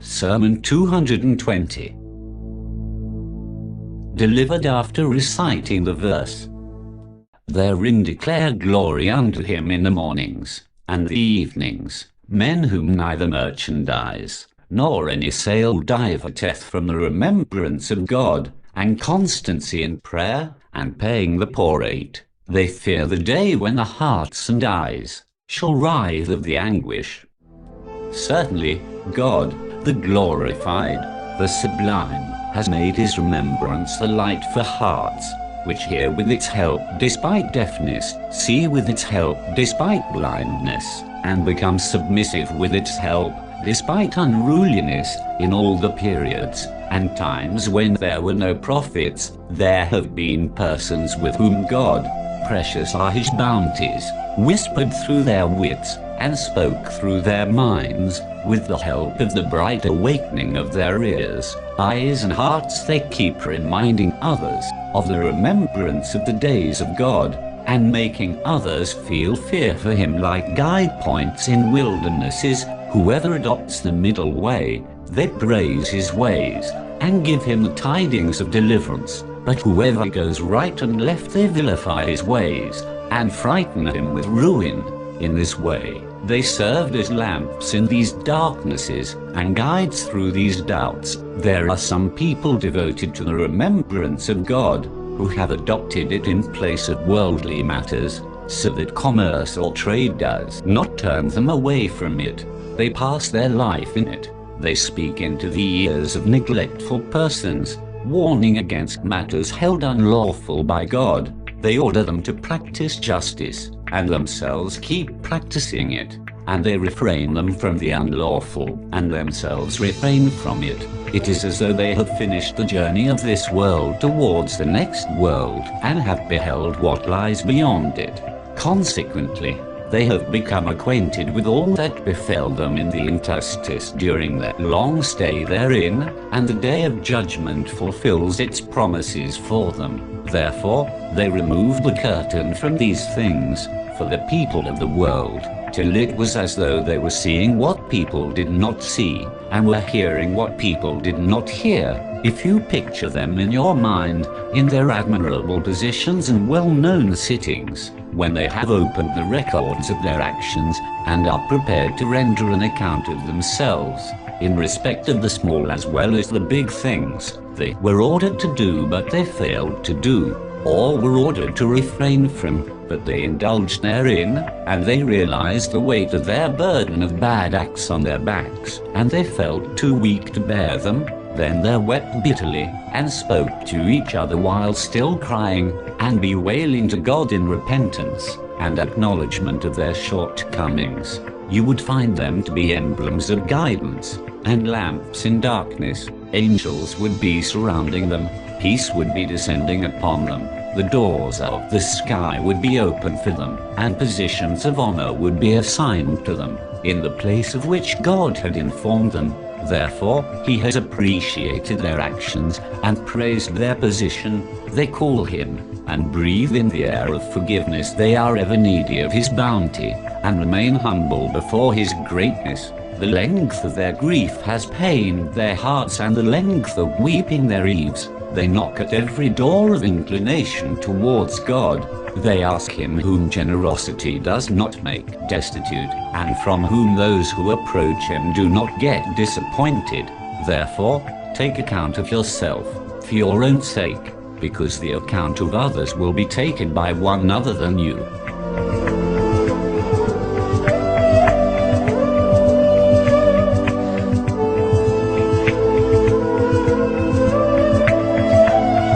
Sermon 220. Delivered after reciting the verse. Therein declare glory unto him in the mornings, and the evenings, men whom neither merchandise, nor any sale diverteth from the remembrance of God, and constancy in prayer, and paying the poor rate. They fear the day when the hearts and eyes shall writhe of the anguish. Certainly, God, the glorified, the sublime, has made his remembrance the light for hearts, which hear with its help despite deafness, see with its help despite blindness, and become submissive with its help despite unruliness. In all the periods and times when there were no prophets, there have been persons with whom God, precious are his bounties, whispered through their wits, and spoke through their minds, with the help of the bright awakening of their ears, eyes and hearts. They keep reminding others of the remembrance of the days of God, and making others feel fear for him like guide points in wildernesses. Whoever adopts the middle way, they praise his ways, and give him the tidings of deliverance. But whoever goes right and left, they vilify his ways, and frighten him with ruin. In this way, they served as lamps in these darknesses, and guides through these doubts. There are some people devoted to the remembrance of God, who have adopted it in place of worldly matters, so that commerce or trade does not turn them away from it. They pass their life in it. They speak into the ears of neglectful persons, warning against matters held unlawful by God. They order them to practice justice, and themselves keep practicing it, and they refrain them from the unlawful, and themselves refrain from it. It is as though they have finished the journey of this world towards the next world, and have beheld what lies beyond it. Consequently, they have become acquainted with all that befell them in the interstice during their long stay therein, and the day of judgment fulfills its promises for them. Therefore, they removed the curtain from these things, for the people of the world, till it was as though they were seeing what people did not see, and were hearing what people did not hear. If you picture them in your mind, in their admirable positions and well-known sittings, when they have opened the records of their actions, and are prepared to render an account of themselves, in respect of the small as well as the big things, they were ordered to do but they failed to do, or were ordered to refrain from, but they indulged therein, and they realized the weight of their burden of bad acts on their backs, and they felt too weak to bear them. Then they wept bitterly, and spoke to each other while still crying, and bewailing to God in repentance, and acknowledgement of their shortcomings. You would find them to be emblems of guidance, and lamps in darkness. Angels would be surrounding them, peace would be descending upon them, the doors of the sky would be open for them, and positions of honor would be assigned to them, in the place of which God had informed them. Therefore, he has appreciated their actions, and praised their position. They call him, and breathe in the air of forgiveness. They are ever needy of his bounty, and remain humble before his greatness. The length of their grief has pained their hearts, and the length of weeping their eaves. They knock at every door of inclination towards God. They ask him whom generosity does not make destitute, and from whom those who approach him do not get disappointed. Therefore, take account of yourself, for your own sake, because the account of others will be taken by one other than you.